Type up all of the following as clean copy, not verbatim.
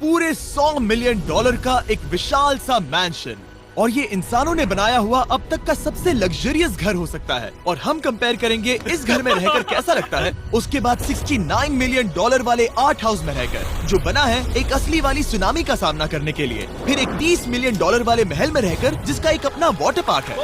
पूरे $100 मिलियन का एक विशाल सा मैंशन, और ये इंसानों ने बनाया हुआ अब तक का सबसे लग्जरियस घर हो सकता है। और हम कंपेयर करेंगे इस घर में रहकर कैसा लगता है उसके बाद $69 मिलियन वाले आर्ट हाउस में रहकर, जो बना है एक असली वाली सुनामी का सामना करने के लिए। फिर एक $30 मिलियन वाले महल में रहकर जिसका एक अपना वाटर पार्क है।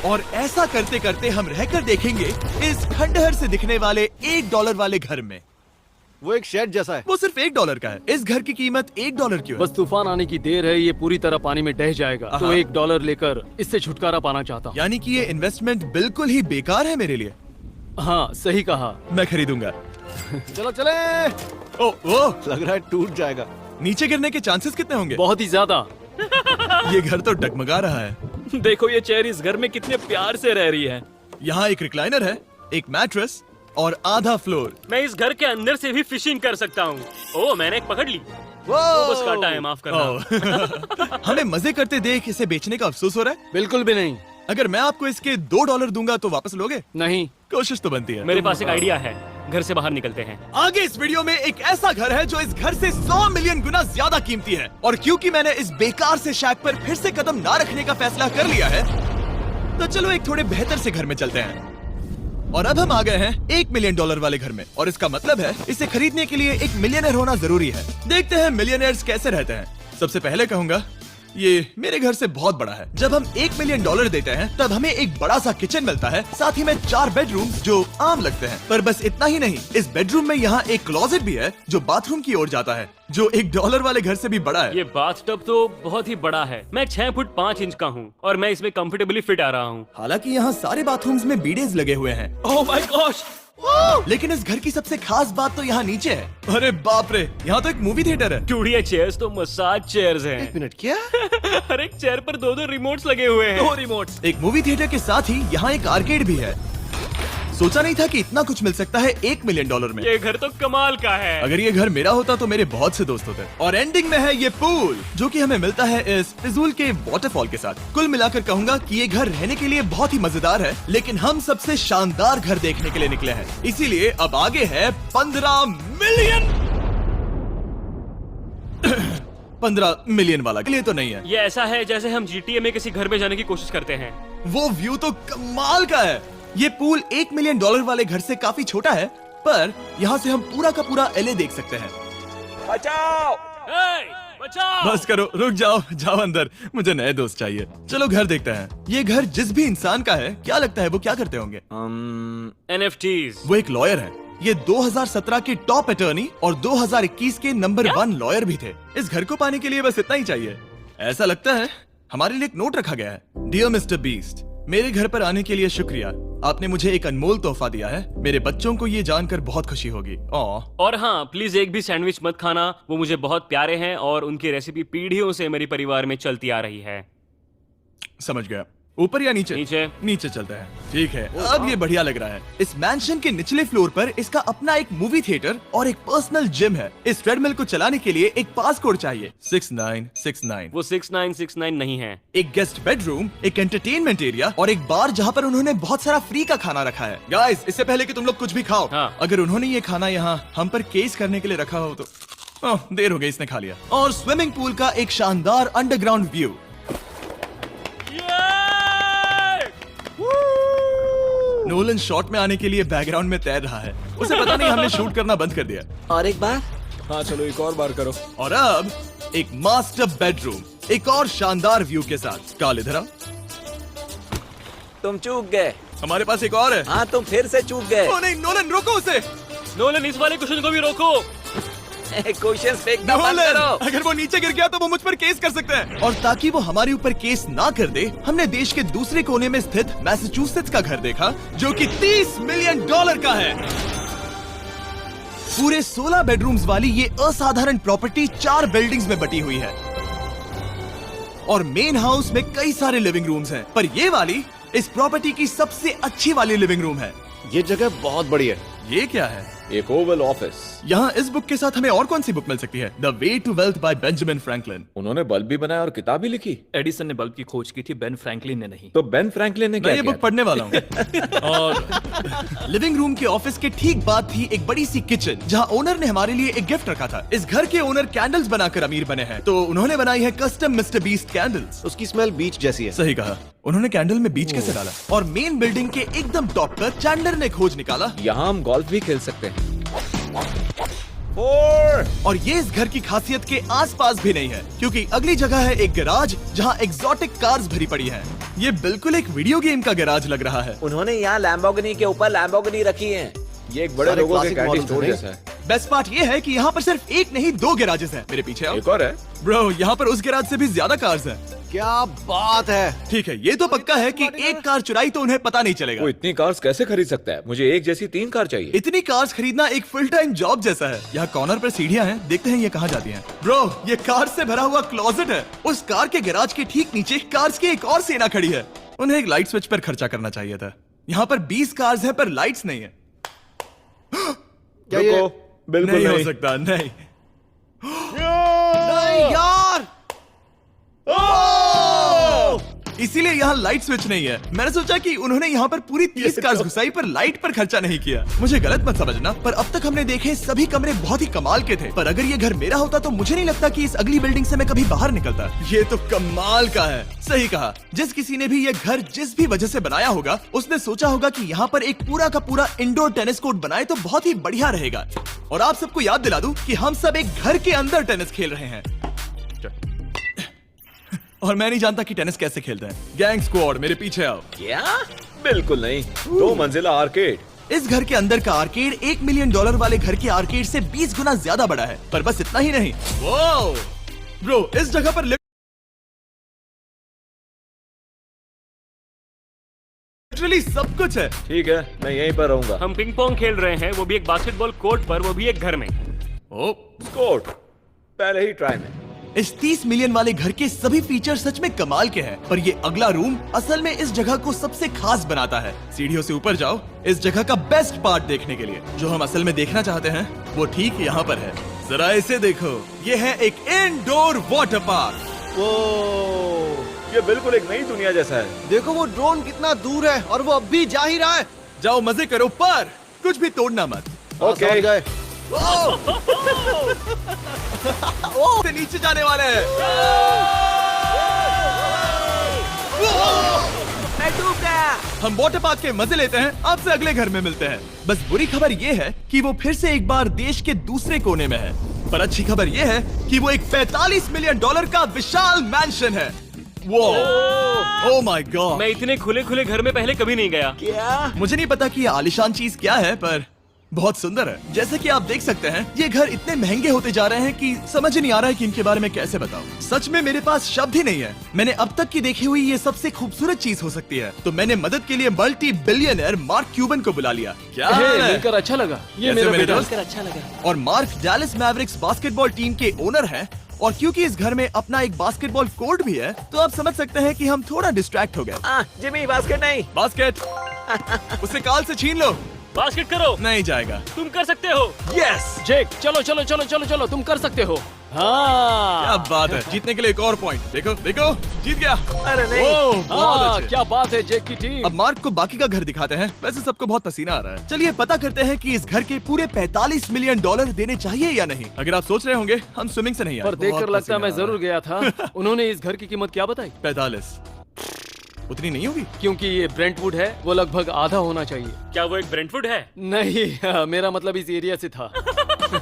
और ऐसा करते करते हम रहकर देखेंगे इस खंडहर से दिखने वाले $1 वाले घर में। वो एक शेड जैसा है। वो सिर्फ $1 का है। इस घर की कीमत $1 क्यों है? बस तूफान आने की देर है, ये पूरी तरह पानी में ढह जाएगा, तो $1 लेकर इससे छुटकारा पाना चाहता हूँ। यानी कि ये इन्वेस्टमेंट बिल्कुल ही बेकार है मेरे लिए। हाँ सही कहा। मैं खरीदूंगा। चलो चले। ओ, लग रहा है टूट जाएगा। नीचे गिरने के चांसेस कितने होंगे? बहुत ही ज्यादा। ये घर तो डगमगा रहा है। देखो ये चेयर इस घर में कितने प्यार से रह रही है। यहाँ एक रिक्लाइनर है, एक मैट्रेस और आधा फ्लोर। मैं इस घर के अंदर से भी फिशिंग कर सकता हूँ। ओह मैंने एक पकड़ ली। बस काटा है, माफ करना। हमें मजे करते देख इसे बेचने का अफसोस हो रहा है? बिल्कुल भी नहीं। अगर मैं आपको इसके $2 दूंगा तो वापस लोगे? नहीं। कोशिश तो बनती है। मेरे पास एक आइडिया है, घर से बाहर निकलते हैं। आगे इस वीडियो में एक ऐसा घर है जो इस घर से 100 मिलियन गुना ज्यादा कीमती है। और क्योंकि मैंने इस बेकार से शैक पर फिर से कदम ना रखने का फैसला कर लिया है, तो चलो एक थोड़े बेहतर से घर में चलते हैं। और अब हम आ गए हैं $1 मिलियन वाले घर में, और इसका मतलब है इसे खरीदने के लिए एक मिलियनर होना जरूरी है। देखते हैं मिलियनर्स कैसे रहते हैं। सबसे पहले कहूंगा ये मेरे घर से बहुत बड़ा है। जब हम $1 मिलियन देते हैं तब हमें एक बड़ा सा किचन मिलता है, साथ ही में 4 बेडरूम जो आम लगते हैं। पर बस इतना ही नहीं, इस बेडरूम में यहाँ एक क्लोजेट भी है जो बाथरूम की ओर जाता है, जो $1 वाले घर से भी बड़ा है। ये बाथटब तो बहुत ही बड़ा है। मैं 6 फुट 5 इंच का हूँ और मैं इसमें कंफर्टेबली फिट आ रहा हूँ। हालांकि यहाँ सारे बाथरूम्स में बीडेज लगे हुए हैं। Oh my gosh! लेकिन इस घर की सबसे खास बात तो यहाँ नीचे है। अरे बाप रे, यहाँ तो एक मूवी थिएटर है। टूडिया चेयर्स तो मसाज चेयर्स हैं। एक मिनट, क्या? हर एक चेयर पर 2-2 रिमोट्स लगे हुए हैं। 2 रिमोट्स। एक मूवी थिएटर के साथ ही यहाँ एक आर्केड भी है। सोचा नहीं था कि इतना कुछ मिल सकता है $1 मिलियन में। ये घर तो कमाल का है। अगर ये घर मेरा होता तो मेरे बहुत से दोस्त होते। और एंडिंग में है ये पूल, जो कि हमें मिलता है इस फिजूल के वाटरफॉल के साथ। कुल मिलाकर कहूंगा कि ये घर रहने के लिए बहुत ही मजेदार है, लेकिन हम सबसे शानदार घर देखने के लिए निकले हैं। इसीलिए अब आगे है 15 मिलियन। 15 मिलियन वाला के लिए तो नहीं है। ये ऐसा है जैसे हम GTA में किसी घर में जाने की कोशिश करते हैं। वो व्यू तो कमाल का है। ये पूल $1 मिलियन वाले घर से काफी छोटा है, पर यहाँ से हम पूरा का पूरा LA देख सकते हैं। बचाओ! बचाओ! बस करो, रुक जाओ, जाओ अंदर, मुझे नए दोस्त चाहिए। चलो घर देखते हैं। ये घर जिस भी इंसान का है, क्या लगता है वो क्या करते होंगे? NFTs। वो एक लॉयर है। ये 2017 के टॉप अटर्नी और 2021 के नंबर 1 लॉयर भी थे। इस घर को पाने के लिए बस इतना ही चाहिए। ऐसा लगता है हमारे लिए एक नोट रखा गया है। डियर मिस्टर बीस्ट, मेरे घर पर आने के लिए शुक्रिया। आपने मुझे एक अनमोल तोहफा दिया है। मेरे बच्चों को ये जानकर बहुत खुशी होगी। और हाँ, प्लीज एक भी सैंडविच मत खाना, वो मुझे बहुत प्यारे हैं और उनकी रेसिपी पीढ़ियों से मेरे परिवार में चलती आ रही है। समझ गया। ऊपर या नीचे? नीचे। नीचे चलते हैं। ठीक है, अब ये बढ़िया लग रहा है। इस मैंशन के निचले फ्लोर पर इसका अपना एक मूवी थिएटर और एक पर्सनल जिम है। इस ट्रेडमिल को चलाने के लिए एक पास कोड चाहिए, 6969। वो 6969 नहीं है। एक गेस्ट बेडरूम, एक एंटरटेनमेंट एरिया और एक बार जहाँ पर उन्होंने बहुत सारा फ्री का खाना रखा है। गाइस, इससे पहले कि तुम लोग कुछ भी खाओ, अगर उन्होंने ये खाना यहाँ हम पर केस करने के लिए रखा हो तो देर हो गई, इसने खा लिया। और स्विमिंग पूल का एक शानदार अंडरग्राउंड व्यू। नोलन शॉट में आने के लिए बैकग्राउंड में तैर रहा है। उसे पता नहीं हमने शूट करना बंद कर दिया। और एक बार? हाँ चलो एक और बार करो। और अब एक मास्टर बेडरूम, एक और शानदार व्यू के साथ। काल इधर आ। तुम चूक गए। हमारे पास एक और है। हाँ तुम फिर से चूक गए। ओ नहीं, नोलन रोको उसे। नोलन, इस वाले क्वेश्चन को भी रोको। क्वेश्चन फेंकना बंद करो। अगर वो नीचे गिर गया तो वो मुझ पर केस कर सकते हैं। और ताकि वो हमारे ऊपर केस ना कर दे, हमने देश के दूसरे कोने में स्थित मैसाचुसेट्स का घर देखा, जो कि $30 मिलियन का है। पूरे 16 बेडरूम्स वाली ये असाधारण प्रॉपर्टी 4 बिल्डिंग्स में बटी हुई है। और मेन हाउस में कई सारे लिविंग रूम्स हैं, पर ये वाली इस प्रॉपर्टी की सबसे अच्छी वाली लिविंग रूम है। ये जगह बहुत बड़ी है। ये क्या है? एक ओवल ऑफिस। यहाँ इस बुक के साथ हमें और कौन सी बुक मिल सकती है? The way to wealth by Benjamin Franklin. उन्होंने बल्ब भी बनाया और किताब भी लिखी। एडिसन ने बल्ब की खोज की थी, बेन फ्रैंकलिन ने नहीं। तो बेन फ्रैंकलिन ने मैं क्या ये किया? बुक पढ़ने वाला हूँ। और लिविंग रूम के ऑफिस के ठीक बाद थी एक बड़ी सी किचन, जहाँ ओनर ने हमारे लिए एक गिफ्ट रखा था। इस घर के ओनर कैंडल्स बनाकर अमीर बने हैं, तो उन्होंने बनाई है कस्टम मिस्टर बीस्ट कैंडल्स। उसकी स्मेल बीच जैसी है। सही कहा, उन्होंने कैंडल में बीच कैसे डाला? और मेन बिल्डिंग के एकदम टॉप पर चैंडलर ने खोज निकाला। यहाँ हम गोल्फ भी खेल सकते हैं। 4। और ये इस घर की खासियत के आसपास भी नहीं है, क्योंकि अगली जगह है एक गैराज जहाँ एग्जॉटिक कार्स भरी पड़ी हैं। ये बिल्कुल एक वीडियो गेम का गैराज लग रहा है। उन्होंने यहाँ लैम्बोर्गिनी के ऊपर लैम्बोर्गिनी रखी है। ये एक बड़े सारे लोगों के classic कैंडी models स्टोर हैं। जैसा है। बेस्ट पार्ट ये है कि यहाँ पर सिर्फ एक नहीं 2 गैराजेस हैं। मेरे पीछे आओ। एक और है। ब्रो, यहाँ पर उस गैराज से भी ज्यादा कार्स हैं। क्या बात है। ठीक है, ये तो पक्का है कि एक कार चुराई तो उन्हें पता नहीं चलेगा। वो इतनी कार्स कैसे खरीद सकता है? मुझे एक जैसी 3 कार चाहिए। इतनी कार्स खरीदना एक फुल टाइम जॉब जैसा है। यहाँ कॉर्नर पर सीढ़ियाँ हैं, देखते हैं ये कहाँ जाती हैं। ब्रो, ये कार से भरा हुआ क्लोजेट है। उस कार के गैराज के ठीक नीचे कार्स की एक और सेना खड़ी है। उन्हें एक लाइट स्विच पर खर्चा करना चाहिए था। यहाँ पर 20 कार्स हैं पर लाइट्स नहीं है। क्या ये? रुको, बिल्कुल नहीं नहीं। हो सकता, नहीं। नहीं यार। इसीलिए यहाँ लाइट स्विच नहीं है। मैंने सोचा कि उन्होंने यहाँ पर पूरी 30 कार्स घुसाई पर लाइट पर खर्चा नहीं किया। मुझे गलत मत समझना, पर अब तक हमने देखे सभी कमरे बहुत ही कमाल के थे। पर अगर ये घर मेरा होता तो मुझे नहीं लगता कि इस अगली बिल्डिंग से मैं कभी बाहर निकलता। ये तो कमाल का है। सही कहा, जिस किसी ने भी ये घर जिस भी वजह से बनाया होगा, उसने सोचा होगा कि यहाँ पर एक पूरा का पूरा इंडोर टेनिस कोर्ट बनाए तो बहुत ही बढ़िया रहेगा। और आप सबको याद दिला दूं कि हम सब एक घर के अंदर टेनिस खेल रहे हैं। और मैं नहीं जानता कि टेनिस कैसे खेलते हैं। गैंग स्क्वाड, मेरे पीछे आओ। क्या? बिल्कुल नहीं। 2 मंजिला आर्केड। इस घर के अंदर का आर्केड $1 मिलियन वाले घर के आर्केड से 20 गुना ज्यादा बड़ा है। पर बस इतना ही नहीं। वाओ! ब्रो, इस जगह पर लिटरली सब कुछ है। ठीक है, मैं यहीं पर रहूंगा। हम पिंग पोंग खेल रहे हैं, वो भी एक बास्केटबॉल कोर्ट पर, वो भी एक घर में। ओ, स्कोर पहले ही ट्राई में। इस 30 मिलियन वाले घर के सभी फीचर सच में कमाल के हैं, पर ये अगला रूम असल में इस जगह को सबसे खास बनाता है। सीढ़ियों से ऊपर जाओ इस जगह का बेस्ट पार्ट देखने के लिए। जो हम असल में देखना चाहते हैं वो ठीक यहाँ पर है। जरा इसे देखो, ये है एक इंडोर वाटर पार्क। वो ये बिल्कुल एक नई दुनिया जैसा है। देखो वो ड्रोन कितना दूर है और वो अब भी जा ही रहा है। जाओ मजे करो, पर कुछ भी तोड़ना मत। ओके। समझ गए। से नीचे जाने वाले हैं। मैं डूब गया। हम वाटर पार्क के मजे लेते हैं, आपसे अगले घर में मिलते हैं। बस बुरी खबर ये है कि वो फिर से एक बार देश के दूसरे कोने में है। पर अच्छी खबर ये है कि वो एक $45 मिलियन का विशाल मैंशन है। वो ओह माय गॉड, मैं इतने खुले खुले घर में पहले कभी नहीं गया। क्या? मुझे नहीं पता कि ये आलिशान चीज क्या है, पर बहुत सुंदर है। जैसे कि आप देख सकते हैं, ये घर इतने महंगे होते जा रहे हैं कि समझ ही नहीं आ रहा है कि इनके बारे में कैसे बताऊं। सच में मेरे पास शब्द ही नहीं है। मैंने अब तक की देखी हुई ये सबसे खूबसूरत चीज हो सकती है। तो मैंने मदद के लिए मल्टी बिलियनर मार्क क्यूबन को बुला लिया। क्या हे, हाल है? मिलकर अच्छा लगा। ये कैसे मेरा मेरे बेटा। दोस्त? अच्छा लगा। और mark Dallas Mavericks basketball team के ओनर हैं। और क्योंकि इस घर में अपना एक बास्केटबॉल कोर्ट भी है, तो आप समझ सकते हैं कि हम थोड़ा डिस्ट्रैक्ट हो गए। जिमी, बास्केट नहीं। बास्केट उसे काल से छीन लो। बास्केट करो, नहीं जाएगा। तुम कर सकते हो। यस, जेक, चलो चलो चलो चलो चलो, तुम कर सकते हो। हाँ, क्या बात है। जीतने के लिए एक और पॉइंट। देखो देखो, जीत गया। अरे नहीं। ओह, बहुत हाँ, अच्छे। क्या बात है जेक की टीम। अब मार्क को बाकी का घर दिखाते हैं। वैसे सबको बहुत पसीना आ रहा है। चलिए पता करते हैं कि इस घर के पूरे $45 मिलियन देने चाहिए या नहीं। अगर आप सोच रहे होंगे हम स्विमिंग से नहीं आए, पर देखकर बहुत लगता है मैं पसीना आ जरूर गया था। उन्होंने इस घर की कीमत क्या बताई? रहा है। 45 उतनी नहीं होगी। क्योंकि ये ब्रेंटवुड है, वो लगभग आधा होना चाहिए। क्या वो एक ब्रेंटफुड है? नहीं, मेरा मतलब इस एरिया से था।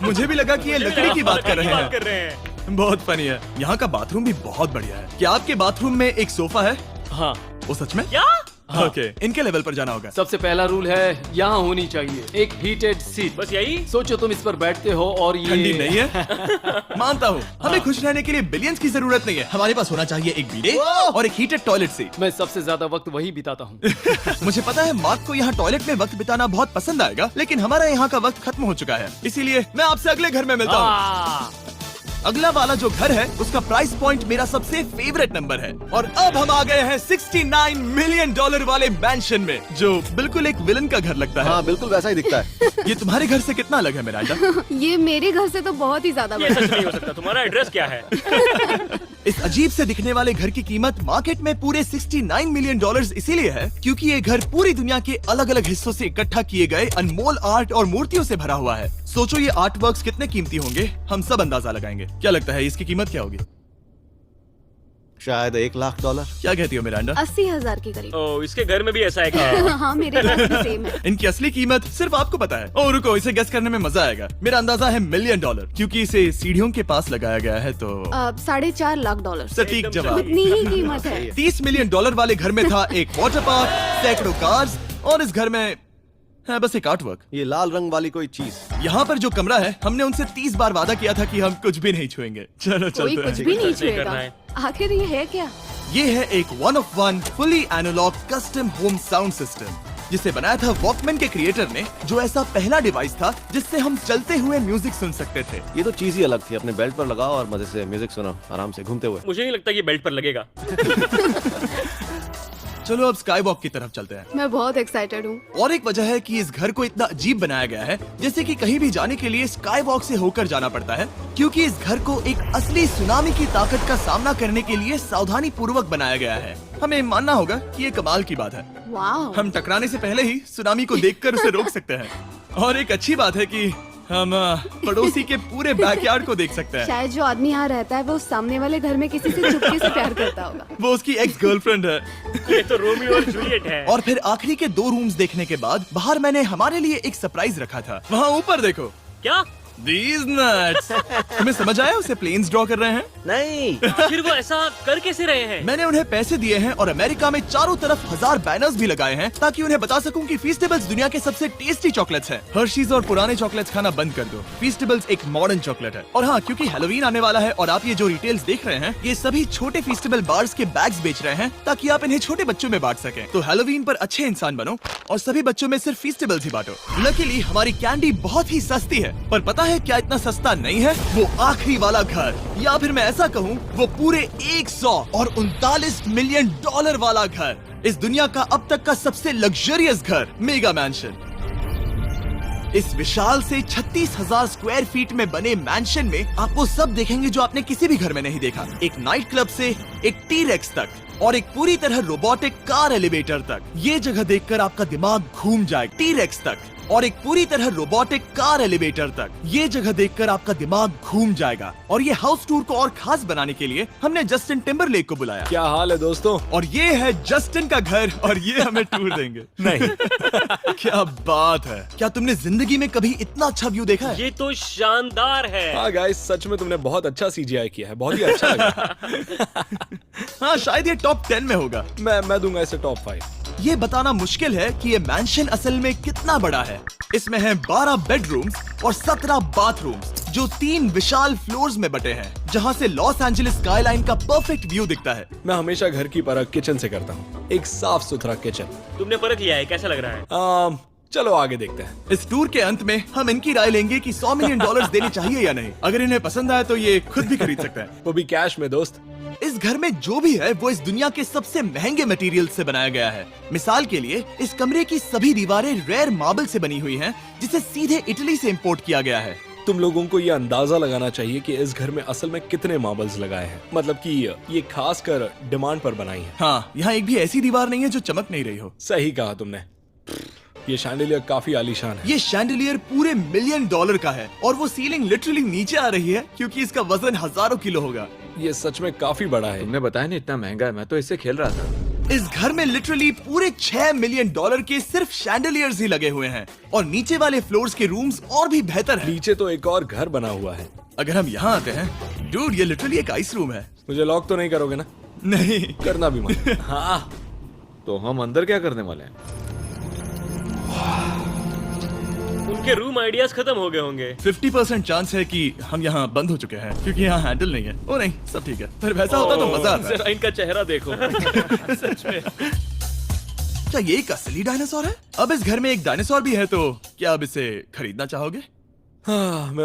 मुझे भी लगा कि ये लकड़ी की बात कर रहे बात कर हैं। रहे हैं। बहुत फनी है। यहाँ का बाथरूम भी बहुत बढ़िया है। क्या आपके बाथरूम में एक सोफा है? हाँ, वो सच में? क्या? ओके, इनके लेवल पर जाना होगा। सबसे पहला रूल है यहाँ होनी चाहिए एक हीटेड सीट। बस यही? सोचो तुम इस पर बैठते हो और ये ठंडी नहीं है। मानता हूँ, हमें खुश रहने के लिए बिलियंस की जरूरत नहीं है। हमारे पास होना चाहिए एक बीडे और एक हीटेड टॉयलेट सीट। मैं सबसे ज्यादा वक्त वही बिताता हूँ। मुझे पता है मार्क को यहाँ टॉयलेट में वक्त बिताना बहुत पसंद आएगा, लेकिन हमारा यहाँ का वक्त खत्म हो चुका है। इसीलिए मैं आपसे अगले घर में मिलता हूँ। अगला वाला जो घर है उसका प्राइस पॉइंट मेरा सबसे फेवरेट नंबर है। और अब हम आ गए हैं $69 मिलियन वाले मैंशन में, जो बिल्कुल एक विलन का घर लगता है। हाँ बिल्कुल वैसा ही दिखता है। ये तुम्हारे घर से कितना अलग है मिरांडा? ये मेरे घर से तो बहुत ही ज्यादा ये बड़ा सच नहीं हो सकता। तुम्हारा एड्रेस क्या है? इस अजीब से दिखने वाले घर की कीमत मार्केट में पूरे $69 मिलियन इसीलिए है क्योंकि ये घर पूरी दुनिया के अलग अलग हिस्सों से इकट्ठा किए गए अनमोल आर्ट और मूर्तियों से भरा हुआ है। सोचो ये आर्ट वर्क्स कितने कीमती होंगे, हम सब अंदाजा लगाएंगे। क्या लगता है इसकी कीमत क्या होगी? शायद $1 लाख। क्या कहती हो मिरांडा? 80,000 के करीब। ओ, इसके घर में भी ऐसा है क्या? हाँ मेरे घर भी सेम है। इनकी असली कीमत सिर्फ आपको पता है। ओ रुको, इसे गेस करने में मजा आएगा। मेरा अंदाजा है $1 मिलियन क्योंकि इसे सीढ़ियों के पास लगाया गया है। तो $4.5 लाख। सटीक जवाब। इतनी ही कीमत है। $30 मिलियन वाले घर में था एक वाटर पार्क, सैकड़ों कार्स और इस घर में है बस एक आर्ट वर्क। ये लाल रंग वाली कोई चीज। यहाँ पर जो कमरा है, हमने उनसे 30 बार वादा किया था कि हम कुछ भी नहीं छुएंगे। चलो कोई चलते कुछ हैं। भी नहीं करना छुएगा। है। आखिर ये है क्या? ये है एक 1 of 1 fully analog custom home sound system जिसे बनाया था वॉकमैन के क्रिएटर ने, जो ऐसा पहला डिवाइस था जिससे हम चलते हुए म्यूजिक सुन सकते थे। ये तो चीज ही अलग थी। अपने बेल्ट पर लगाओ और मजे से म्यूजिक सुनो आराम से घूमते हुए। मुझे नहीं लगता कि बेल्ट पर लगेगा। चलो अब स्काई वॉक की तरफ चलते हैं। मैं बहुत एक्साइटेड हूँ। और एक वजह है कि इस घर को इतना अजीब बनाया गया है, जैसे कि कहीं भी जाने के लिए स्काई वॉक से होकर जाना पड़ता है, क्योंकि इस घर को एक असली सुनामी की ताकत का सामना करने के लिए सावधानी पूर्वक बनाया गया है। हमें मानना होगा कि ये कमाल की बात है। वाह। हम टकराने से पहले ही सुनामी को देखकर उसे रोक सकते हैं। और एक अच्छी बात है कि हम पड़ोसी के पूरे बैकयार्ड को देख सकते हैं। शायद जो आदमी यहाँ रहता है वो उस सामने वाले घर में किसी से चुपके से प्यार करता होगा। वो उसकी एक्स गर्लफ्रेंड है। ये तो रोमियो और जूलियट है। और फिर आखिरी के 2 रूम्स देखने के बाद बाहर मैंने हमारे लिए एक सरप्राइज रखा था। वहाँ ऊपर देखो। क्या? These nuts! तुम्हें समझ आया उसे प्लेन्स ड्रॉ कर रहे हैं? नहीं, फिर वो ऐसा कर कैसे रहे हैं? मैंने उन्हें पैसे दिए हैं और अमेरिका में चारों तरफ 1000 बैनर्स भी लगाए हैं ताकि उन्हें बता सकूं कि फीस्टेबल्स दुनिया के सबसे टेस्टी चॉकलेट्स हैं। हर्शीज और पुराने चॉकलेट्स खाना बंद कर दो। फीस्टेबल्स एक मॉडर्न चॉकलेट है। और हाँ, क्योंकि हैलोवीन आने वाला है और आप ये जो रिटेल्स देख रहे हैं, ये सभी छोटे फीस्टेबल बार्स के बैग्स बेच रहे हैं ताकि आप इन्हें छोटे बच्चों में बांट सकें। तो हैलोवीन पर अच्छे इंसान बनो और सभी बच्चों में सिर्फ फीस्टेबल्स ही बांटो। लकीली हमारी कैंडी बहुत ही सस्ती है, पर पता है क्या इतना सस्ता नहीं है? वो आखिरी वाला घर, या फिर मैं ऐसा कहूँ वो पूरे 139 मिलियन वाला घर। इस दुनिया का अब तक का सबसे लग्जरियस घर, मेगा मैंशन। इस विशाल से 36,000 स्क्वायर फीट में बने मैंशन में आप वो सब देखेंगे जो आपने किसी भी घर में नहीं देखा। एक नाइट क्लब से एक टी-रेक्स तक और एक पूरी तरह रोबोटिक कार एलिवेटर तक। ये जगह देखकर आपका दिमाग घूम जाएगा। टी-रेक्स तक और एक पूरी तरह रोबोटिक कार एलिवेटर तक। ये जगह देखकर आपका दिमाग घूम जाएगा। और ये हाउस टूर को और खास बनाने के लिए हमने जस्टिन टिम्बरलेक को बुलाया। क्या हाल है दोस्तों? और ये है जस्टिन का घर और ये हमें टूर देंगे। नहीं। क्या बात है! क्या तुमने जिंदगी में कभी इतना अच्छा व्यू देखा है? ये तो शानदार है। हाँ गाइस, सच में तुमने बहुत अच्छा CGI किया है। बहुत ही अच्छा लगा। हाँ, शायद ये टॉप 10 में होगा। मैं दूंगा इसे टॉप 5। ये बताना मुश्किल है कि ये मैंशन असल में कितना बड़ा है। इसमें है 12 बेडरूम्स और 17 बाथरूम्स, जो 3 विशाल फ्लोर्स में बटे हैं, जहाँ से लॉस एंजलिस स्काईलाइन का परफेक्ट व्यू दिखता है। मैं हमेशा घर की परख किचन से करता हूँ। एक साफ सुथरा किचन। तुमने परख लिया है, कैसा लग रहा है? चलो आगे देखते हैं। इस टूर के अंत में हम इनकी राय लेंगे कि $100 मिलियन देने चाहिए या नहीं। अगर इन्हें पसंद आए तो ये खुद भी खरीद सकते हैं। वो भी कैश में दोस्त। इस घर में जो भी है वो इस दुनिया के सबसे महंगे मटेरियल से बनाया गया है। मिसाल के लिए इस कमरे की सभी दीवारें रेयर मार्बल से बनी हुई हैं, जिसे सीधे इटली से इंपोर्ट किया गया है। तुम लोगों को ये अंदाजा लगाना चाहिए कि इस घर में असल में कितने मार्बल्स लगाए हैं। मतलब कि ये खास कर डिमांड पर बनाई है। हाँ, यहाँ एक भी ऐसी दीवार नहीं है जो चमक नहीं रही हो। सही कहा तुमने। ये शैंडिलियर काफी आलीशान है। ये शैंडिलियर पूरे $1 मिलियन का है और वो सीलिंग लिटरली नीचे आ रही है क्योंकि इसका वजन हजारों किलो होगा। ये सच में काफी बड़ा है। तुमने बताया नहीं इतना महंगा है, मैं तो इससे खेल रहा था। इस घर में लिटरली पूरे $6 मिलियन के सिर्फ शैंडिलियर्स ही लगे हुए हैं और नीचे वाले फ्लोर्स के रूम्स और भी बेहतर हैं। नीचे तो एक और घर बना हुआ है। अगर हम यहाँ आते हैं, डूड, ये लिटरली एक आइस रूम है। मुझे लॉक तो नहीं करोगे ना? नहीं करना भी मत। हाँ, तो हम अंदर क्या करने वाले हैं? उनके रूम आइडियाज खत्म हो गए होंगे। 50% चांस है कि हम यहाँ बंद हो चुके हैं क्योंकि यहाँ हैंडल नहीं है। ओ नहीं, सब ठीक है। पर वैसा होता तो मजा आता। जरा इनका चेहरा देखो। सच में। क्या ये एक असली डायनासोर है? अब इस घर में एक डायनासोर भी है, तो क्या अब इसे खरीदना चाहोगे? हाँ, मैं